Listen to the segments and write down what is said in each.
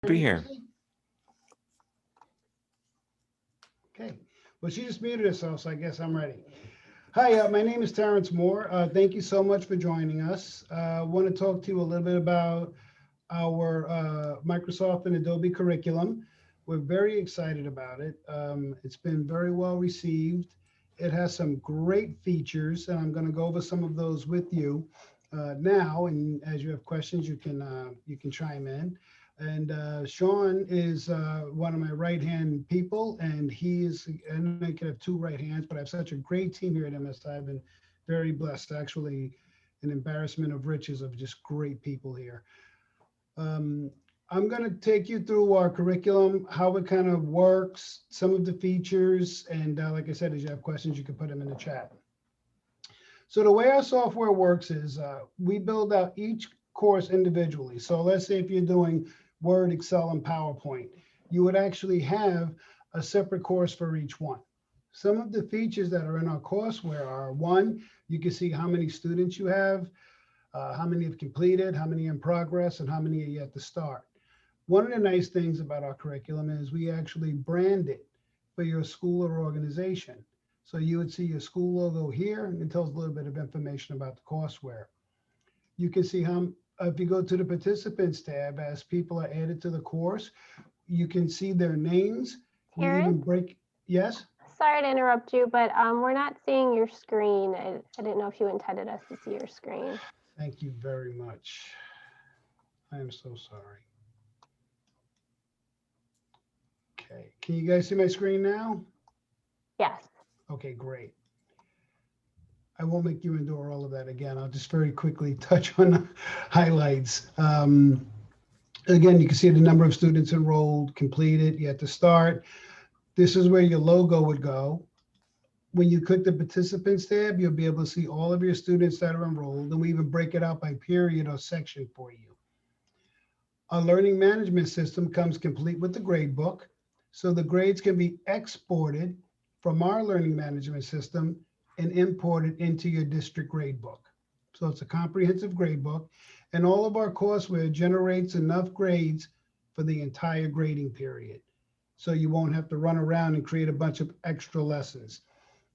be here. Okay. Well, she just muted herself, so I guess I'm ready. Hi, my name is Terrence Moore. Thank you so much for joining us. I want to talk to you a little bit about our Microsoft and Adobe curriculum. We're very excited about it. It's been very well received. It has some great features, and I'm going to go over some of those with you now. And as you have questions, you can chime in. And Sean is one of my right-hand people, and and I can have two right hands, but I have such a great team here at MSI. I've been very blessed, actually, an embarrassment of riches of just great people here. I'm going to take you through our curriculum, how it kind of works, some of the features, and like I said, as you have questions, you can put them in the chat. So the way our software works is we build out each course individually. So let's say if you're doing Word, Excel, and PowerPoint, you would actually have a separate course for each one. Some of the features that are in our courseware are, one, you can see how many students you have, how many have completed, how many in progress, and how many are yet to start. One of the nice things about our curriculum is we actually brand it for your school or organization. So you would see your school logo here, and it tells a little bit of information about the courseware. You can see how, if you go to the participants tab, as people are added to the course, you can see their names. We even break, yes? Sorry to interrupt you, but we're not seeing your screen. I didn't know if you intended us to see your screen. Thank you very much. I am so sorry. Okay, can you guys see my screen now? Yes. Okay, great. I won't make you endure all of that again. I'll just very quickly touch on the highlights. Again, you can see the number of students enrolled, completed, yet to start. This is where your logo would go. When you click the participants tab, you'll be able to see all of your students that are enrolled, and we even break it out by period or section for you. Our learning management system comes complete with the grade book. So the grades can be exported from our learning management system and imported into your district grade book. So it's a comprehensive grade book, and all of our courseware generates enough grades for the entire grading period. So you won't have to run around and create a bunch of extra lessons.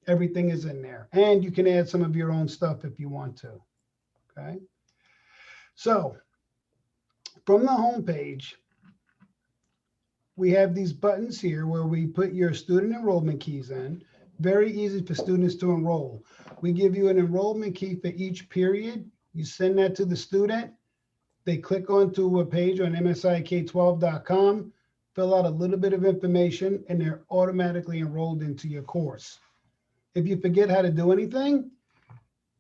Everything is in there, and you can add some of your own stuff if you want to, okay? So from the home page, we have these buttons here where we put your student enrollment keys in. Very easy for students to enroll. We give you an enrollment key for each period. You send that to the student. They click onto a page on msik12.com, fill out a little bit of information, and they're automatically enrolled into your course. If you forget how to do anything,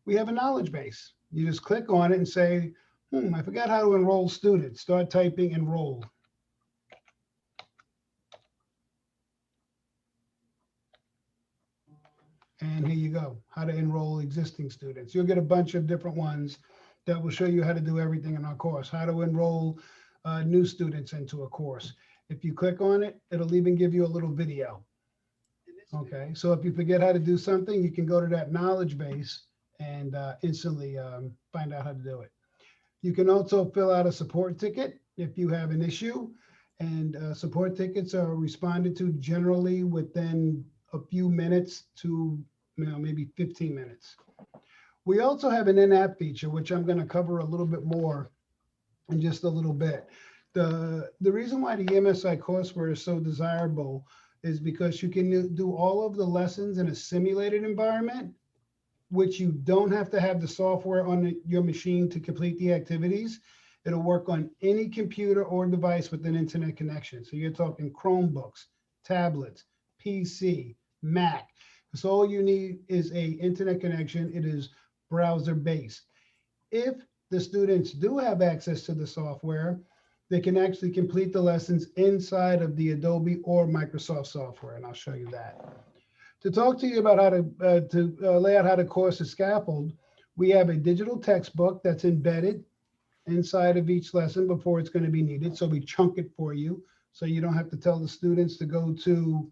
we have a knowledge base. You just click on it and say, I forgot how to enroll students. Start typing enroll. And here you go, how to enroll existing students. You'll get a bunch of different ones that will show you how to do everything in our course, how to enroll new students into a course. If you click on it, it'll even give you a little video. Okay, so if you forget how to do something, you can go to that knowledge base and instantly find out how to do it. You can also fill out a support ticket if you have an issue, and support tickets are responded to generally within a few minutes to maybe 15 minutes. We also have an in-app feature, which I'm going to cover a little bit more in just a little bit. The reason why the MSI courseware is so desirable is because you can do all of the lessons in a simulated environment, which you don't have to have the software on your machine to complete the activities. It'll work on any computer or device with an internet connection. So you're talking Chromebooks, tablets, PC, Mac. So all you need is a internet connection. It is browser based. If the students do have access to the software, they can actually complete the lessons inside of the Adobe or Microsoft software, and I'll show you that. To talk to you about how to lay out how the course is scaffolded, we have a digital textbook that's embedded inside of each lesson before it's going to be needed. So we chunk it for you, so you don't have to tell the students to go to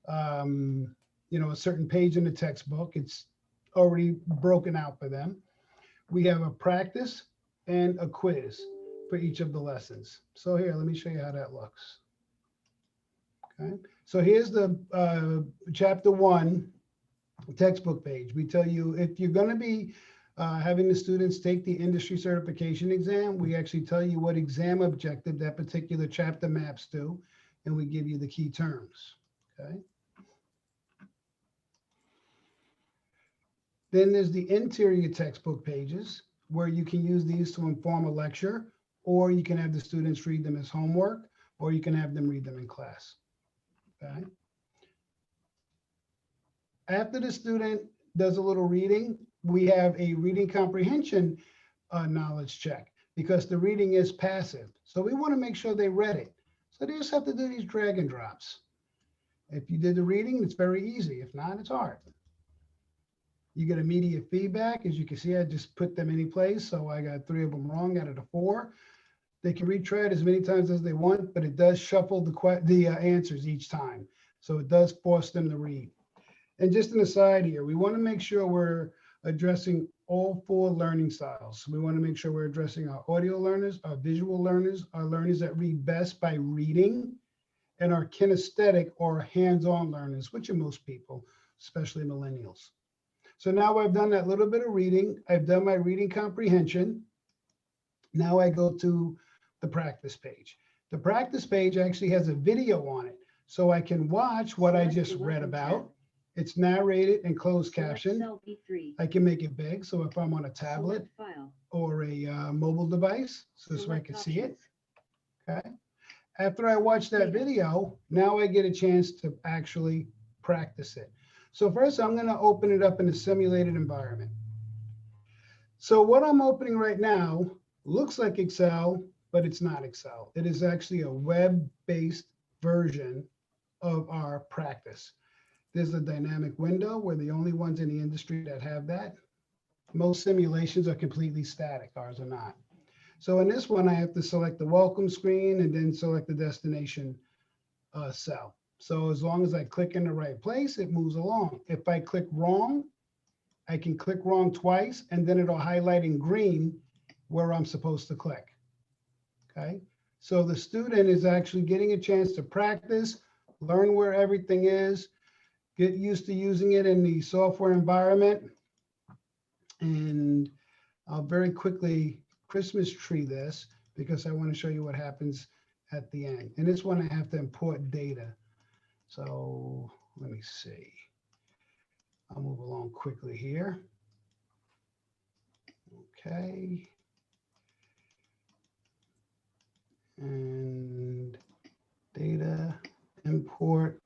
a certain page in the textbook. It's already broken out for them. We have a practice and a quiz. for each of the lessons. So here, let me show you how that looks. Okay, so here's the chapter 1 textbook page. We tell you if you're going to be having the students take the industry certification exam, we actually tell you what exam objective that particular chapter maps to, and we give you the key terms. Okay. Then there's the interior textbook pages where you can use these to inform a lecture, or you can have the students read them as homework, or you can have them read them in class. Okay. After the student does a little reading, we have a reading comprehension knowledge check because the reading is passive. So we want to make sure they read it. So they just have to do these drag and drops. If you did the reading, it's very easy. If not, it's hard. You get immediate feedback. As you can see, I just put them any place. So I got 3 of them wrong out of the 4. They can retry it as many times as they want, but it does shuffle the answers each time. So it does force them to read. And just an aside here, we want to make sure we're addressing all 4 learning styles. We want to make sure we're addressing our audio learners, our visual learners, our learners that read best by reading, and our kinesthetic or hands-on learners, which are most people, especially millennials. So now I've done that little bit of reading. I've done my reading comprehension. Now I go to the practice page. The practice page actually has a video on it, so I can watch what I just read about. It's narrated and closed caption. I can make it big, so if I'm on a tablet or a mobile device, so I can see it. Okay. After I watch that video, now I get a chance to actually practice it. So first, I'm going to open it up in a simulated environment. So what I'm opening right now looks like Excel, but it's not Excel. It is actually a web-based version of our practice. There's a dynamic window. We're the only ones in the industry that have that. Most simulations are completely static. Ours are not. So in this one, I have to select the welcome screen and then select the destination cell. So as long as I click in the right place, it moves along. If I click wrong, I can click wrong twice, and then it'll highlight in green where I'm supposed to click. Okay. So the student is actually getting a chance to practice, learn where everything is, get used to using it in the software environment. And I'll very quickly Christmas tree this because I want to show you what happens at the end. And this one I have to import data. So let me see. I'll move along quickly here. Okay. And data import.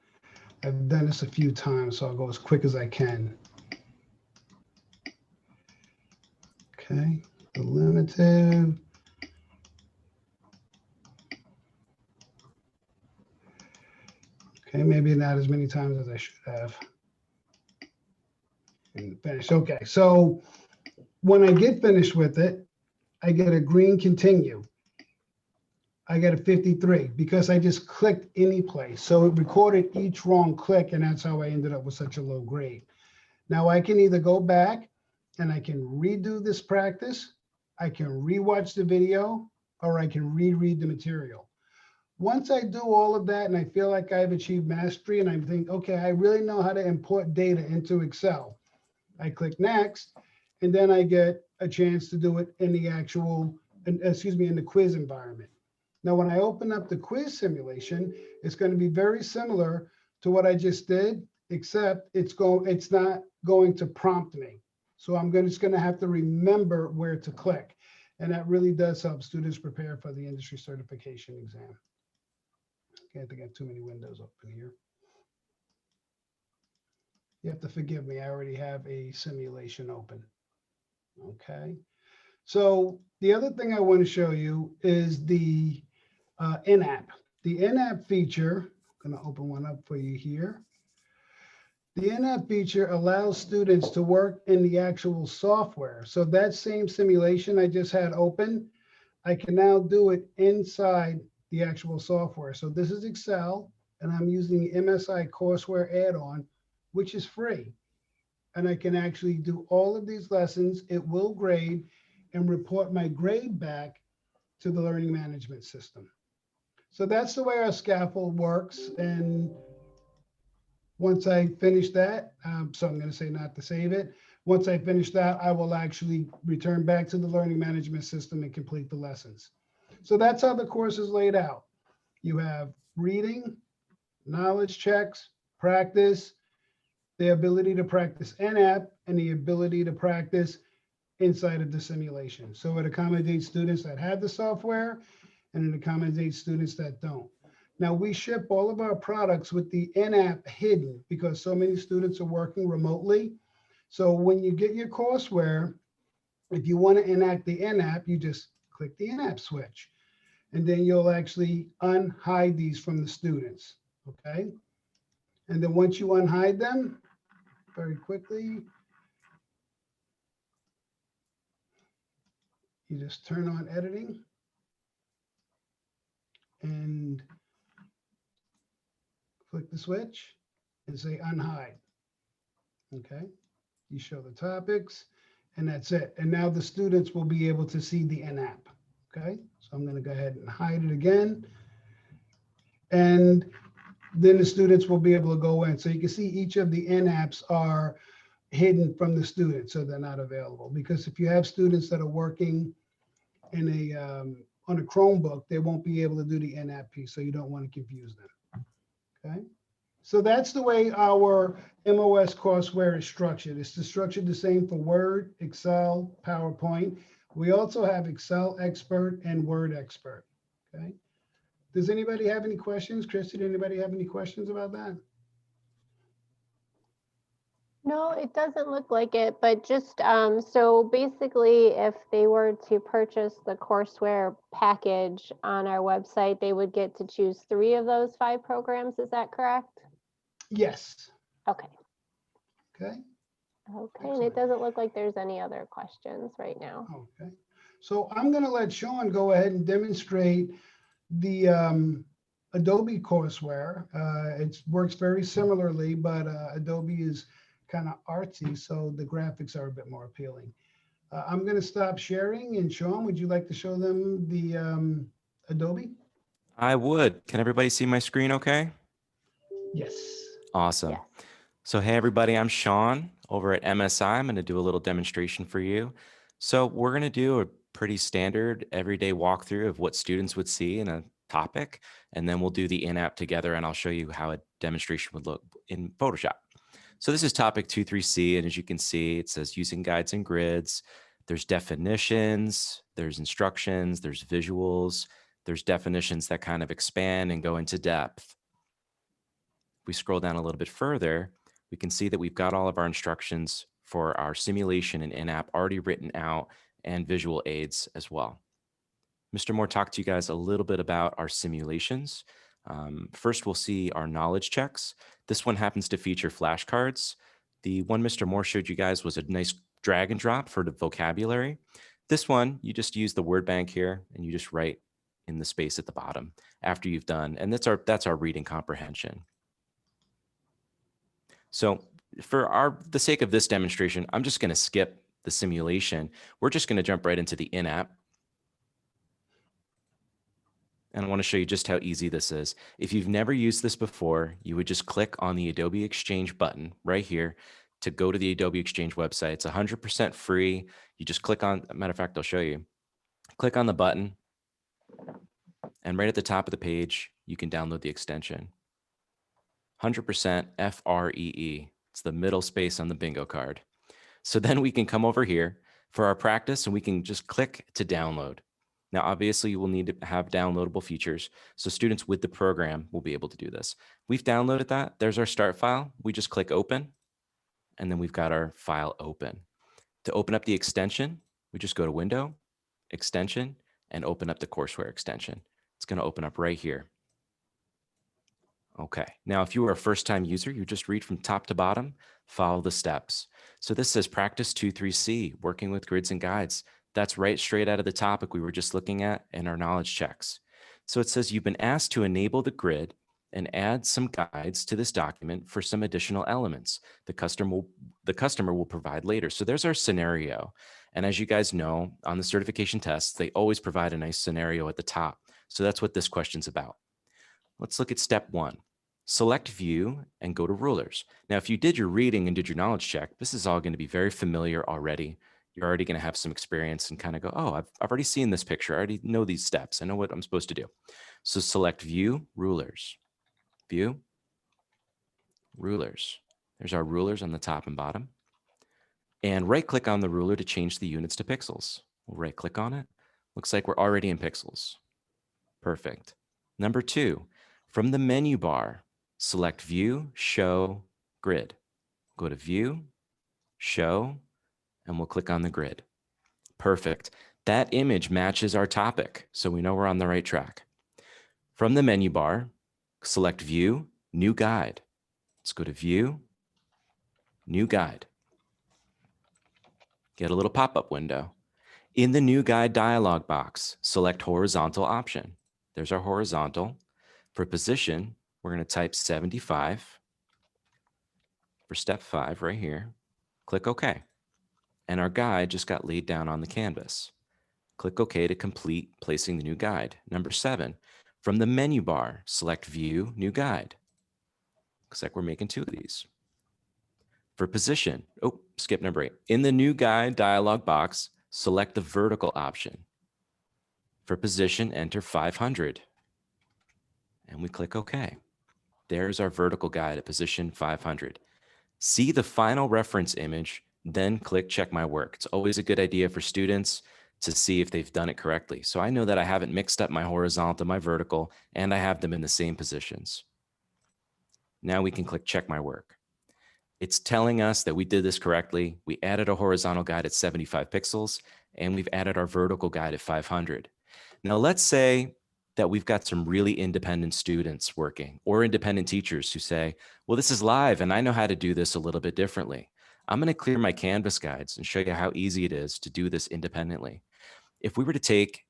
I've done this a few times, so I'll go as quick as I can. Okay, delimited. Okay, maybe not as many times as I should have. And finish. Okay, so when I get finished with it, I get a green continue. I got a 53 because I just clicked any place. So it recorded each wrong click, and that's how I ended up with such a low grade. Now I can either go back and I can redo this practice, I can rewatch the video, or I can reread the material. Once I do all of that and I feel like I've achieved mastery and I think, okay, I really know how to import data into Excel, I click next, and then I get a chance to do it in the actual, in the quiz environment. Now, when I open up the quiz simulation, it's going to be very similar to what I just did, except it's not going to prompt me. So I'm just going to have to remember where to click. And that really does help students prepare for the industry certification exam. Okay, I think I have too many windows open here. You have to forgive me. I already have a simulation open. Okay. So the other thing I want to show you is the InApp. The InApp feature, I'm going to open one up for you here. The InApp feature allows students to work in the actual software. So that same simulation I just had open, I can now do it inside the actual software. So this is Excel, and I'm using the MSI Courseware add-on, which is free. And I can actually do all of these lessons. It will grade and report my grade back to the learning management system. So that's the way our scaffold works. And once I finish that, so I'm going to say not to save it. Once I finish that, I will actually return back to the learning management system and complete the lessons. So that's how the course is laid out. You have reading, knowledge checks, practice, the ability to practice InApp, and the ability to practice inside of the simulation. So it accommodates students that have the software, and it accommodates students that don't. Now, we ship all of our products with the InApp hidden because so many students are working remotely. So when you get your courseware, if you want to enact the InApp, you just click the InApp switch, and then you'll actually unhide these from the students, okay? And then once you unhide them, very quickly, you just turn on editing and click the switch and say unhide. Okay, you show the topics and that's it. And now the students will be able to see the InApp. Okay, so I'm going to go ahead and hide it again. And then the students will be able to go in. So you can see each of the InApps are hidden from the students, so they're not available. Because if you have students that are working in a on a Chromebook, they won't be able to do the InApp piece, so you don't want to confuse them. Okay, so that's the way our MOS courseware is structured. It's structured the same for Word, Excel, PowerPoint. We also have Excel Expert and Word Expert. Okay, does anybody have any questions? Christy, did anybody have any questions about that? No, it doesn't look like it, but just so basically, if they were to purchase the courseware package on our website, they would get to choose 3 of those 5 programs. Is that correct? Yes. Okay. Okay. Okay, and it doesn't look like there's any other questions right now. Okay. So I'm going to let Sean go ahead and demonstrate the Adobe courseware. It works very similarly, but Adobe is kind of artsy, so the graphics are a bit more appealing. I'm going to stop sharing, and Sean, would you like to show them the Adobe? I would. Can everybody see my screen okay? Yes. Awesome. Yes. So hey everybody, I'm Sean over at MSI. I'm going to do a little demonstration for you. So we're going to do a pretty standard everyday walkthrough of what students would see in a topic, and then we'll do the in-app together and I'll show you how a demonstration would look in Photoshop. So this is topic 2.3c, and as you can see, it says using guides and grids. There's definitions, there's instructions, there's visuals, there's definitions that kind of expand and go into depth. If we scroll down a little bit further, we can see that we've got all of our instructions for our simulation and in-app already written out and visual aids as well. Mr. Moore talked to you guys a little bit about our simulations. First, we'll see our knowledge checks. This one happens to feature flashcards. The one Mr. Moore showed you guys was a nice drag and drop for the vocabulary. This one, you just use the word bank here and you just write in the space at the bottom after you've done, and that's our reading comprehension. So for the sake of this demonstration, I'm just going to skip the simulation. We're just going to jump right into the in-app. And I want to show you just how easy this is. If you've never used this before, you would just click on the Adobe Exchange button right here to go to the Adobe Exchange website. It's 100% free. You just click on, matter of fact, I'll show you. Click on the button, and right at the top of the page, you can download the extension. 100% FREE. It's the middle space on the bingo card. So then we can come over here for our practice and we can just click to download. Now, obviously, you will need to have downloadable features, so students with the program will be able to do this. We've downloaded that. There's our start file. We just click open, and then we've got our file open. To open up the extension, we just go to Window, Extension, and open up the Courseware extension. It's going to open up right here. Okay, now if you are a first-time user, you just read from top to bottom, follow the steps. So this says Practice 2.3c, working with grids and guides. That's right straight out of the topic we were just looking at in our knowledge checks. So it says you've been asked to enable the grid and add some guides to this document for some additional elements the customer will provide later. So there's our scenario. And as you guys know, on the certification tests, they always provide a nice scenario at the top. So that's what this question's about. Let's look at step 1. Select view and go to rulers. Now, if you did your reading and did your knowledge check, this is all going to be very familiar already. You're already going to have some experience and kind of go, oh, I've already seen this picture. I already know these steps. I know what I'm supposed to do. So select view, rulers, view, rulers. There's our rulers on the top and bottom. And right click on the ruler to change the units to pixels. We'll right click on it. Looks like we're already in pixels. Perfect. Number 2, from the menu bar, select view, show, grid. Go to view, show, and we'll click on the grid. Perfect. That image matches our topic, so we know we're on the right track. From the menu bar, select view, new guide. Let's go to view, new guide. Get a little pop-up window. In the new guide dialog box, select horizontal option. There's our horizontal. For position, we're going to type 75 for step 5 right here. Click OK. And our guide just got laid down on the canvas. Click OK to complete placing the new guide. Number 7, from the menu bar, select View, New Guide. Looks like we're making 2 of these. For position, skip number 8. In the new guide dialog box, select the vertical option. For position, enter 500. And we click OK. There's our vertical guide at position 500. See the final reference image, then click check my work. It's always a good idea for students to see if they've done it correctly. So I know that I haven't mixed up my horizontal, my vertical, and I have them in the same positions. Now we can click check my work. It's telling us that we did this correctly. We added a horizontal guide at 75 pixels, and we've added our vertical guide at 500. Now let's say that we've got some really independent students working or independent teachers who say, well, this is live and I know how to do this a little bit differently. I'm going to clear my Canvas guides and show you how easy it is to do this independently. If we were to take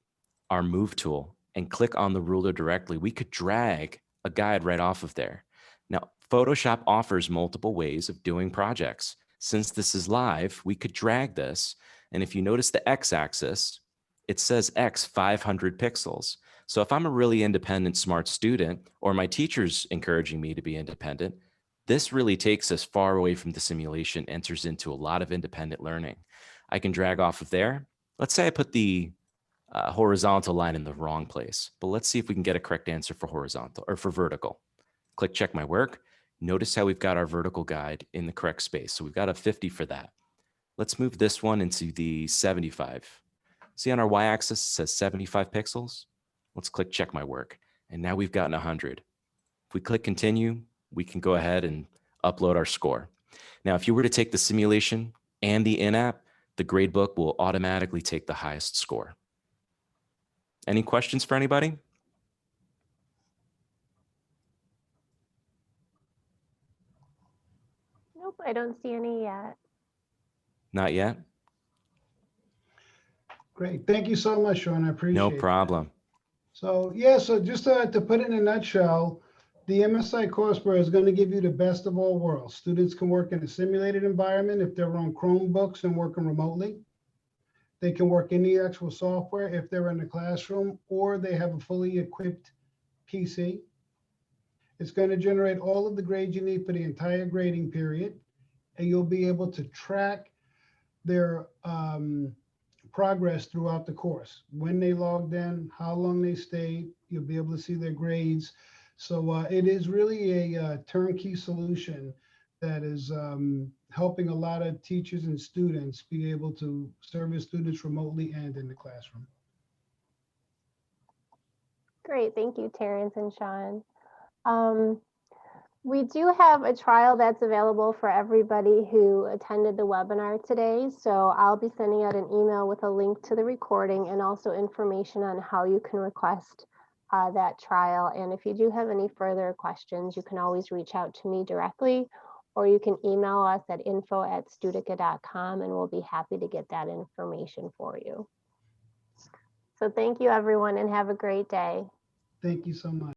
our move tool and click on the ruler directly, we could drag a guide right off of there. Now, Photoshop offers multiple ways of doing projects. Since this is live, we could drag this. And if you notice the x-axis, it says X 500 pixels. So if I'm a really independent, smart student, or my teacher's encouraging me to be independent, this really takes us far away from the simulation, enters into a lot of independent learning. I can drag off of there. Let's say I put the horizontal line in the wrong place, but let's see if we can get a correct answer for horizontal or for vertical. Click check my work. Notice how we've got our vertical guide in the correct space. So we've got a 50 for that. Let's move this one into the 75. See on our y-axis, it says 75 pixels. Let's click check my work. And now we've gotten 100. If we click continue, we can go ahead and upload our score. Now, if you were to take the simulation and the in-app, the gradebook will automatically take the highest score. Any questions for anybody? Nope, I don't see any yet. Not yet? Great. Thank you so much, Sean. I appreciate No it. problem. So yeah, so just to put it in a nutshell, the MSI Courseware is going to give you the best of all worlds. Students can work in a simulated environment if they're on Chromebooks and working remotely. They can work in the actual software if they're in the classroom, or they have a fully equipped PC. It's going to generate all of the grades you need for the entire grading period, and you'll be able to track their progress throughout the course. When they logged in, how long they stayed, you'll be able to see their grades. So it is really a turnkey solution that is helping a lot of teachers and students be able to service students remotely and in the classroom. Great, thank you, Terrence and Sean. We do have a trial that's available for everybody who attended the webinar today. So I'll be sending out an email with a link to the recording and also information on how you can request that trial. And if you do have any further questions, you can always reach out to me directly, or you can email us at info@studica.com and we'll be happy to get that information for you. So thank you, everyone, and have a great day. Thank you so much.